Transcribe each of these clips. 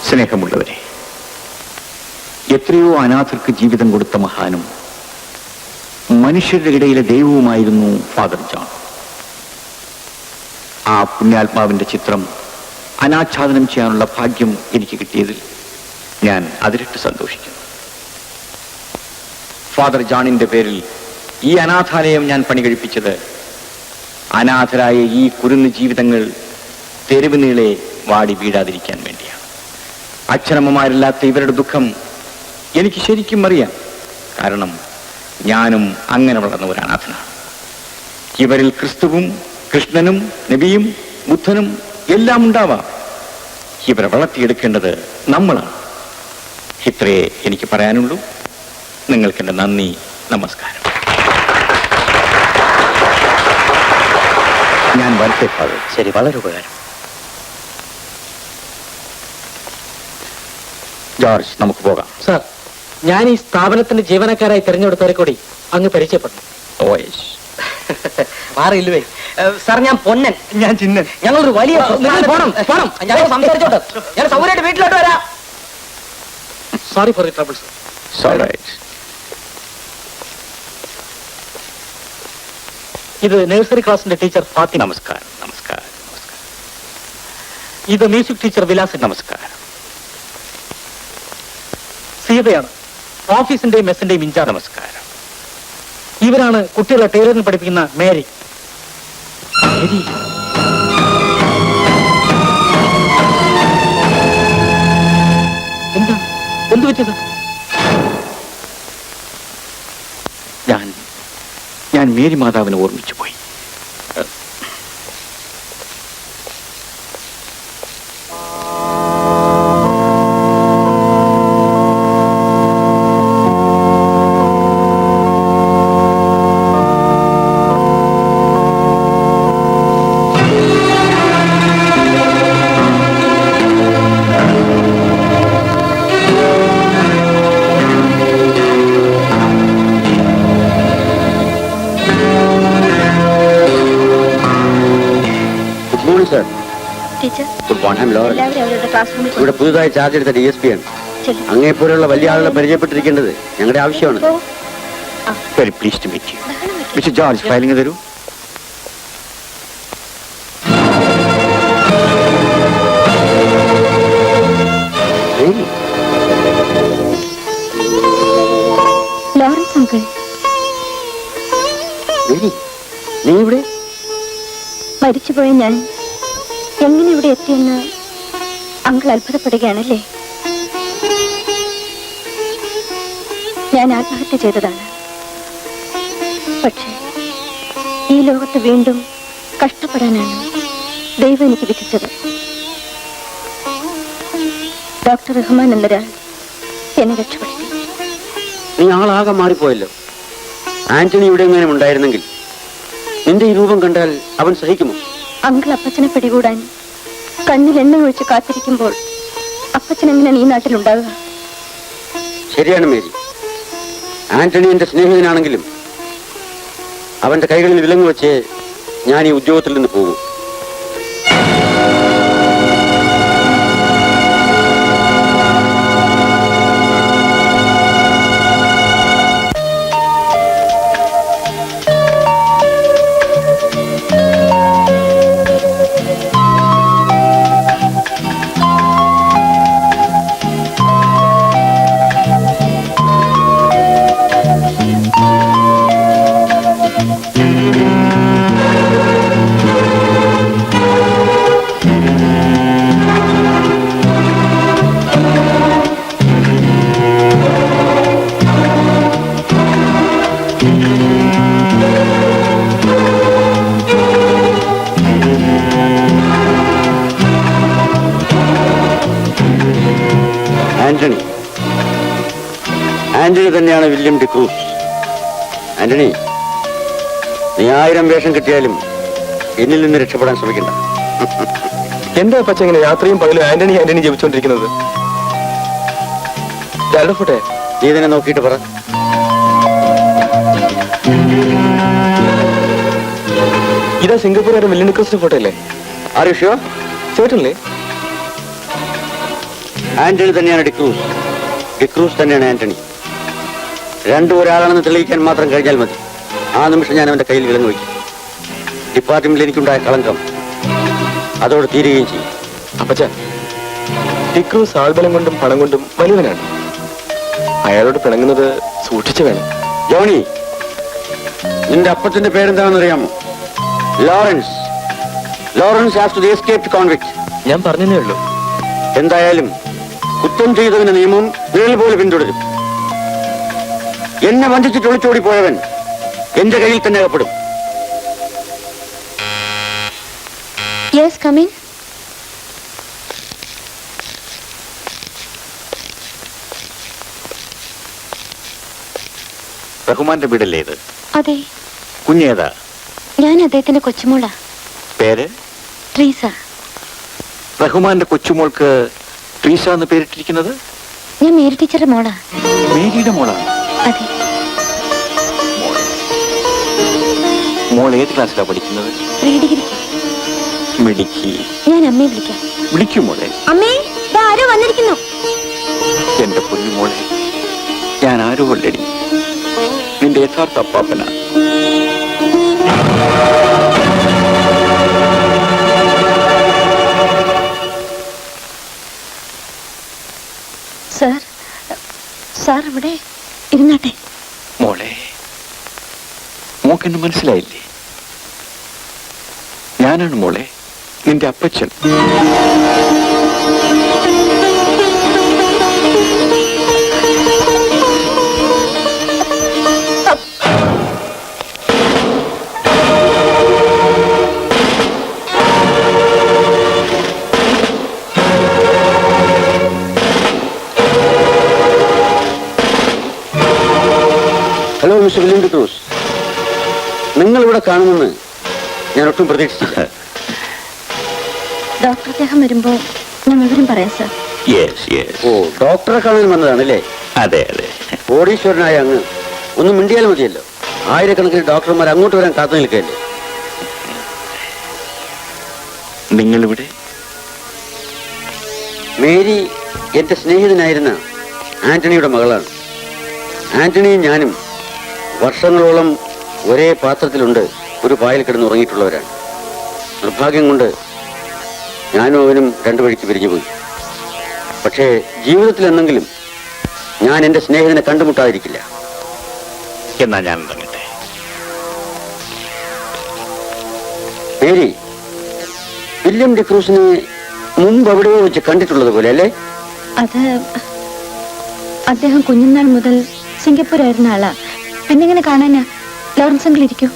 സ്നേഹമുള്ളവരെ, എത്രയോ അനാഥർക്ക് ജീവിതം കൊടുത്ത മഹാനും മനുഷ്യരുടെ ഇടയിലെ ദൈവവുമായിരുന്നു ഫാദർ ജോൺ. ആ പുണ്യാത്മാവിന്റെ ചിത്രം അനാച്ഛാദനം ചെയ്യാനുള്ള ഭാഗ്യം എനിക്ക് കിട്ടിയതിൽ ഞാൻ അതിരിട്ട് സന്തോഷിക്കുന്നു. ഫാദർ ജോണിന്റെ പേരിൽ ഈ അനാഥാലയം ഞാൻ പണി കഴിപ്പിച്ചത് അനാഥരായ ഈ കുരുന്ന് ജീവിതങ്ങൾ തെരുവ് നീളെ വാടി വീഴാതിരിക്കാൻ വേണ്ടിയാണ്. അച്ഛനമ്മമാരില്ലാത്ത ഇവരുടെ ദുഃഖം എനിക്ക് ശരിക്കും അറിയാം. കാരണം ഞാനും അങ്ങനെ വളർന്ന ഒരു അനാഥനാണ്. ഇവരിൽ ക്രിസ്തുവും കൃഷ്ണനും നബിയും ബുദ്ധനും എല്ലാം ഉണ്ടാവാം. ഇവരെ വളർത്തിയെടുക്കേണ്ടത് നമ്മളാണ്. ഇത്രയേ എനിക്ക് പറയാനുള്ളൂ. നിങ്ങൾക്കെന്റെ നന്ദി, നമസ്കാരം. ഞാൻ വരട്ടെ ഫാദർ. ശരി, വളരെ ഉപകാരം. ജോർജ്, നമുക്ക് പോകാം. സാർ, ഞാൻ ഈ സ്ഥാപനത്തിന്റെ ജീവനക്കാരായി തിരഞ്ഞെടുത്തവരെ കൂടി അങ്ങ് പരിചയപ്പെടുന്നു. മാറിയില്ലേ സാർ? ഞാൻ പൊന്നൻ. ഞാൻ ചിന്നൻ. ഞങ്ങളൊരു വലിയ ഞങ്ങൾ സംസാരിച്ചോട്ടെ. ഞാൻ സൗകര്യമായിട്ട് വീട്ടിലോട്ട് വരാം. Sorry for the trouble sir. ഇത് നഴ്സറി ക്ലാസിന്റെ ടീച്ചർ ഫാത്തിമ. നമസ്കാരം. നമസ്കാരം. നമസ്കാരം. ഇത് മ്യൂസിക് ടീച്ചർ വിലാസൻ. നമസ്കാരം. സീതയാണ് ഓഫീസിന്റെയും മെസ്സിന്റെയും ഇൻചാർജ്. നമസ്കാരം. ഇവരാണ് കുട്ടികളെ ടൈലറിന് പഠിപ്പിക്കുന്ന മേരി. എന്താ എന്തു പറ്റിയത്? ഞാൻ മേരി മാതാവിനെ ഓർമ്മിച്ചു പോയി. ഇവിടെ പുതുതായി ചാർജ് എടുത്ത DSP ആണ്. അങ്ങേപ്പോലുള്ള വലിയ ആളുകളെ പരിചയപ്പെട്ടിരിക്കേണ്ടത് ഞങ്ങളുടെ ആവശ്യമാണ്. Very pleased to meet you. Mister George, filing തരൂ. ലോറൻസ് അങ്കിൾ, നീ ഇവിടെ? മരിച്ചുപോയ ഞാൻ എങ്ങനെ ഇവിടെ എത്തിയെന്ന് അങ്കിൾ അത്ഭുതപ്പെടുകയാണല്ലേ? ഞാൻ ആത്മഹത്യ ചെയ്തതാണ്. പക്ഷേ ഈ ലോകത്ത് വീണ്ടും കഷ്ടപ്പെടാനാണ് ദൈവം എനിക്ക് വിധിച്ചത്. ഡോക്ടർ റഹ്മാൻ എന്നൊരാൾ എന്നെ രക്ഷപ്പെടുത്തി. നീ ആളാകെ മാറിപ്പോയല്ലോ. ആന്റണി ഇവിടെ എങ്ങനെ ഉണ്ടായിരുന്നെങ്കിൽ നിന്റെ ഈ രൂപം കണ്ടാൽ അവൻ സഹിക്കുമോ? അങ്കിൾ അപ്പച്ചനെ പിടികൂടാൻ കണ്ണിൽ എണ്ണ ഒഴിച്ച് കാത്തിരിക്കുമ്പോൾ അപ്പച്ചൻ എങ്ങനെയാണ് ഈ നാട്ടിലുണ്ടാവുക? ശരിയാണ് മേരി. ആന്റണി എന്റെ സ്നേഹിതനാണെങ്കിലും അവന്റെ കൈകളിൽ വിലങ്ങ് വെച്ച് ഞാൻ ഈ ഉദ്യോഗത്തിൽ നിന്ന് പോകും. ആന്റണി തന്നെയാണ് വില്യം ഡിക്രൂസ്. ആന്റണി, നീ 1000 വേഷം കിട്ടിയാലും എന്നിൽ നിന്ന് രക്ഷപ്പെടാൻ ശ്രമിക്കണ്ട. എന്താ പച്ച ഇങ്ങനെ രാത്രിയും പകലും ആന്റണി ജപിച്ചോണ്ടിരിക്കുന്നത്? നീ ഇതിനെ നോക്കിയിട്ട് പറ. ഇതാ സിംഗപ്പൂർ വില്യം ഡിക്രൂസിന്റെ ഫോട്ടോ അല്ലേ? Are you sure? ചേട്ടല്ലേ? ആന്റണി തന്നെയാണ് ഡിക്രൂസ്, ഡിക്രൂസ് തന്നെയാണ് ആന്റണി. രണ്ടും ഒരാളാണെന്ന് തെളിയിക്കാൻ മാത്രം കഴിഞ്ഞാൽ മതി. ആ നിമിഷം ഞാൻ അവന്റെ കയ്യിൽ വിലങ്ങ് വയ്ക്കും. ഡിപ്പാർട്ട്മെന്റിൽ എനിക്കുണ്ടായ കളങ്കം അതോടെ തീരുകയും ചെയ്യും. അപ്പച്ച, ഡിക്രൂസ് ആൾബലം കൊണ്ടും പണം കൊണ്ടും വലിയവനാണ്. അയാളോട് പിണങ്ങുന്നത് സൂക്ഷിച്ചു വേണം. ജോണി, നിന്റെ അപ്പത്തിന്റെ പേരെന്താണെന്ന് അറിയാമോ? Lawrence. Lawrence after the escaped convict. ഞാൻ പറഞ്ഞതേ ഉള്ളൂ. എന്തായാലും കുറ്റം ചെയ്തവന്റെ നിയമം നിഴൽ പോലെ പിന്തുടരും. എന്നെ വഞ്ചിച്ചിട്ട് ഒളിച്ചോടി പോയവൻ എന്റെ കയ്യിൽ തന്നെ അകപ്പെടും. Yes, come in. റഹ്മാന്റെ വീടല്ലേ ഇത്? അതെ, കുഞ്ഞേതാ? ഞാൻ അദ്ദേഹത്തിന്റെ കൊച്ചുമോളാ. പേര്? ട്രീസ. റഹ്മാന്റെ കൊച്ചുമോൾക്ക് ട്രീസ എന്ന് പേരിട്ടിരിക്കുന്നത്? ഞാൻ മേരി ടീച്ചറുടെ മോളാ. മേരിയുടെ മോളാണ്? അതെ. മോൾ ഏത് ക്ലാസ്സിലാണ് പഠിക്കുന്നത്? Pre degree. മിടുക്കി. ഞാൻ അമ്മയെ വിളിക്കാം. വിളിക്കും മോളെ. അമ്മേ, ആരോ വന്നിരിക്കുന്നു. എന്റെ പൊന്നു മോളെ, ഞാൻ ആരോ അല്ലടി, നിന്റെ യഥാർത്ഥ അപ്പാപ്പന. സാർ, സാർ ഇവിടെ ഇരുന്നാട്ടെ. മോളെ, മോക്കെന്നെ മനസ്സിലായില്ലേ? ഞാനാണ് മോളെ, നിന്റെ അപ്പച്ചൻ. ഹലോ മിസ്റ്റർ വില്യം ഡിക്രൂസ്, നിങ്ങൾ ഇവിടെ കാണുമെന്ന് ഞാൻ ഒട്ടും പ്രതീക്ഷിച്ചില്ല. ഡോക്ടർ അദ്ദേഹം വരുമ്പോ ഞാൻ വിവരം പറയാം സാർ. ഓ, ഡോക്ടറെ കാണാൻ വന്നതാണല്ലേ? അതെ അതെ. കോടീശ്വരനായ അങ്ങ് ഒന്നും മിണ്ടിയാൽ മതിയല്ലോ. ആയിരക്കണക്കിന് ഡോക്ടർമാർ അങ്ങോട്ട് വരാൻ കാത്തു നിൽക്കുകയല്ലേ. നിങ്ങളിവിടെ? മേരി എന്റെ സ്നേഹിതനായിരുന്ന ആന്റണിയുടെ മകളാണ്. ആന്റണിയും ഞാനും വർഷങ്ങളോളം ഒരേ പാത്രത്തിലുണ്ട് ഒരു പായൽ കിടന്ന് ഉറങ്ങിയിട്ടുള്ളവരാണ്. നിർഭാഗ്യം കൊണ്ട് ഞാനും അവനും രണ്ടു വഴിക്ക് പിരിഞ്ഞുപോയി. പക്ഷേ ജീവിതത്തിൽ എന്നെങ്കിലും ഞാൻ എന്റെ സ്നേഹിതനെ കണ്ടുമുട്ടാതിരിക്കില്ല. എന്നാ ഞാൻ പറഞ്ഞിട്ടെ. മേരി, വില്യം ഡിക്രൂസിനെ മുമ്പ് എവിടെയോ വെച്ച് കണ്ടിട്ടുള്ളത് പോലെ അല്ലേ? അത് അദ്ദേഹം കുഞ്ഞുനാൾ മുതൽ സിംഗപ്പൂരായിരുന്ന ആളാ. പിന്നെങ്ങനെ കാണാനാ? ലോറൻസ് അങ്കിൾ ഇരിക്കൂ.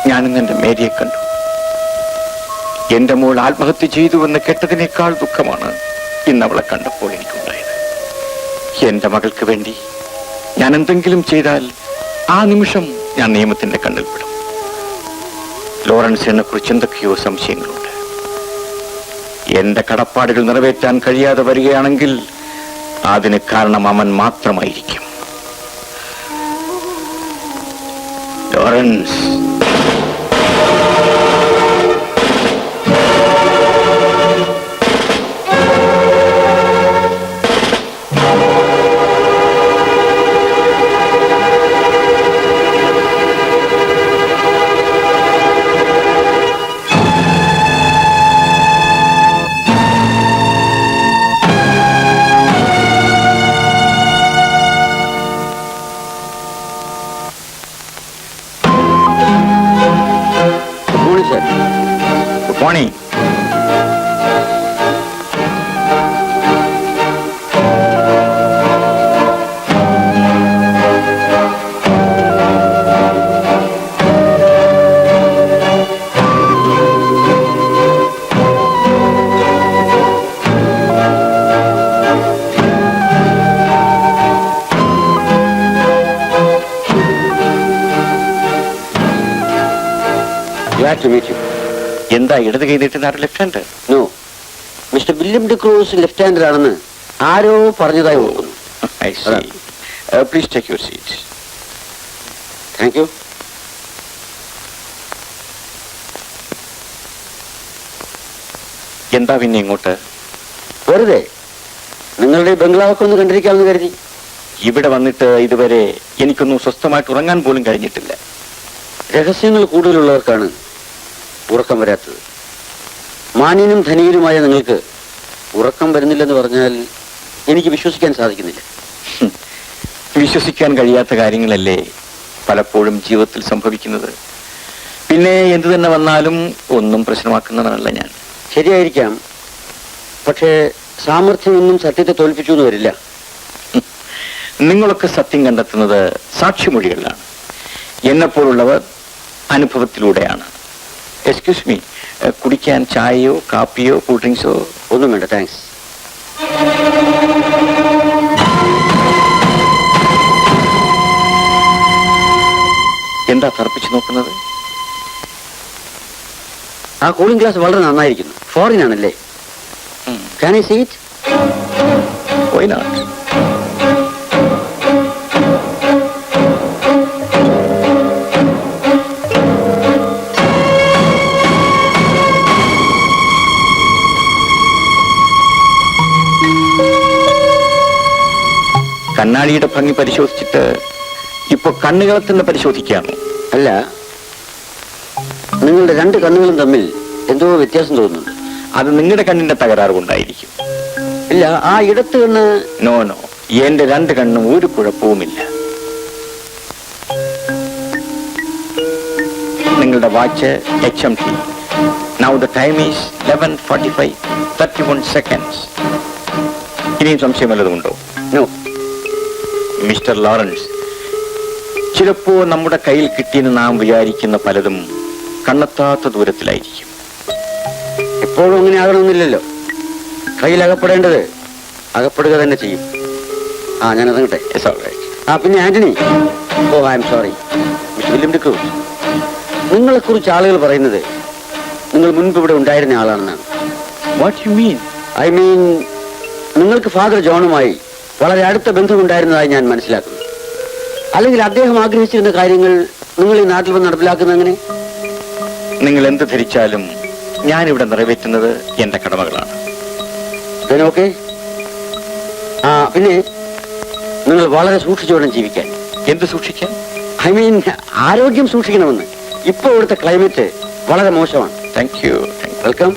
ഞാനിന്ന് എന്റെ മേരിയെ കണ്ടു. എന്റെ മോൾ ആത്മഹത്യ ചെയ്തുവെന്ന് കേട്ടതിനേക്കാൾ ദുഃഖമാണ് ഇന്ന് അവളെ കണ്ടപ്പോൾ എനിക്കുണ്ടായത്. എന്റെ മകൾക്ക് വേണ്ടി ഞാൻ എന്തെങ്കിലും ചെയ്താൽ ആ നിമിഷം ഞാൻ നിയമത്തിന്റെ കണ്ണിൽ പെടും. ലോറൻസിനെ കുറിച്ച് എന്തൊക്കെയോ സംശയങ്ങളുണ്ട്. എന്റെ കടപ്പാടുകൾ നിറവേറ്റാൻ കഴിയാതെ വരികയാണെങ്കിൽ അതിന് കാരണം അവൻ മാത്രമായിരിക്കും. Lawrence, morning. Glad to meet you. എന്താ ഇടത് കൈ നീട്ടുന്ന left hand? No. Mister William D'Cruz left hander ആണെന്ന് ആരോ പറഞ്ഞതായി ഓർക്കുന്നു. I see. Please take your seat. Thank you. എന്താ പിന്നെ ഇങ്ങോട്ട്? വെറുതെ നിങ്ങളുടെ ബംഗ്ലാവൊക്കെ ഒന്ന് കണ്ടിരിക്കാമെന്ന് കരുതി. ഇവിടെ വന്നിട്ട് ഇതുവരെ എനിക്കൊന്നും സ്വസ്ഥമായിട്ട് ഉറങ്ങാൻ പോലും കഴിഞ്ഞിട്ടില്ല. രഹസ്യങ്ങൾ കൂടുതലുള്ളവർക്കാണ് ഉറക്കം വരാത്തത്. മാന്യനും ധനികനുമായ നിങ്ങൾക്ക് ഉറക്കം വരുന്നില്ലെന്ന് പറഞ്ഞാൽ എനിക്ക് വിശ്വസിക്കാൻ സാധിക്കുന്നില്ല. വിശ്വസിക്കാൻ കഴിയാത്ത കാര്യങ്ങളല്ലേ പലപ്പോഴും ജീവിതത്തിൽ സംഭവിക്കുന്നത്. പിന്നെ എന്തു തന്നെ വന്നാലും ഒന്നും പ്രശ്നമാക്കുന്നതല്ല ഞാൻ. ശരിയായിരിക്കാം, പക്ഷേ സാമർഥ്യമൊന്നും സത്യത്തെ തോൽപ്പിച്ചു എന്ന് വരില്ല. നിങ്ങളൊക്കെ സത്യം കണ്ടെത്തുന്നത് സാക്ഷിമൊഴികളിലാണ്. എന്നെപ്പോലുള്ളവർ അനുഭവത്തിലൂടെയാണ്. എക്സ്ക്യൂസ് മീ, കുടിക്കാൻ ചായയോ കാപ്പിയോ കൂൾ ഡ്രിങ്ക്സോ? ഒന്നും വേണ്ട, താങ്ക്സ്. എന്താ തർപ്പിച്ചു നോക്കുന്നത്? ആ കൂളിംഗ് ഗ്ലാസ് വളരെ നന്നായിരിക്കുന്നു. ഫോറിൻ ആണല്ലേ? Can I see it? Why not? കണ്ണാടിയുടെ ഭംഗി പരിശോധിച്ചിട്ട് ഇപ്പൊ കണ്ണുകളെ തന്നെ പരിശോധിക്കാമോ? അല്ല, നിങ്ങളുടെ രണ്ട് കണ്ണുകളും തമ്മിൽ എന്തോ വ്യത്യാസം തോന്നുന്നുണ്ട്. അത് നിങ്ങളുടെ കണ്ണിന്റെ തകരാറ് കൊണ്ടായിരിക്കും. ഇല്ല, ആ ഇടത്ത് കണ്ണ്. നോ, എന്റെ രണ്ട് കണ്ണും ഒരു കുഴപ്പവുമില്ല. നിങ്ങളുടെ watch HMT. Now the time is 11:45, 31 seconds. ഇനിയും സംശയം വല്ലതുമുണ്ടോ? നോ. മിസ്റ്റർ ലോറൻസ്, ചിലപ്പോ നമ്മുടെ കയ്യിൽ കിട്ടിയെന്ന് നാം വിചാരിക്കുന്ന പലതും കണ്ണെത്താത്ത ദൂരത്തിലായിരിക്കും. എപ്പോഴും അങ്ങനെ ആകണമെന്നില്ലല്ലോ. കയ്യിൽ അകപ്പെടേണ്ടത് അകപ്പെടുക തന്നെ ചെയ്യും. ഞാൻ അതങ്ങട്ടെ. It's all right. പിന്നെ Antony, I am sorry. Mister William D'Cruz, നിങ്ങളെക്കുറിച്ച് ആളുകൾ പറയുന്നത് നിങ്ങൾ മുൻപ് ഇവിടെ ഉണ്ടായിരുന്ന ആളാണെന്നാണ്. What you mean? I mean, നിങ്ങൾക്ക് ഫാദർ ജോണുമായി വളരെ അടുത്ത ബന്ധമുണ്ടായിരുന്നതായി ഞാൻ മനസ്സിലാക്കുന്നു. അല്ലെങ്കിൽ അദ്ദേഹം ആഗ്രഹിച്ചിരുന്ന കാര്യങ്ങൾ നിങ്ങൾ ഈ നാട്ടിൽ വന്ന് നടപ്പിലാക്കുന്നത് എങ്ങനെ? നിങ്ങൾ എന്ത് ധരിച്ചാലും ഞാനിവിടെ നിറവേറ്റുന്നത് എന്റെ കടമകളാണ്. ഓക്കെ. പിന്നെ നിങ്ങൾ വളരെ സൂക്ഷിച്ചു വേണം ജീവിക്കാൻ. എന്ത് സൂക്ഷിക്കാൻ? ഐ മീൻ, ആരോഗ്യം സൂക്ഷിക്കണമെന്ന്. ഇപ്പോൾ ഇവിടുത്തെ ക്ലൈമറ്റ് വളരെ മോശമാണ്. Thank you. വെൽക്കം.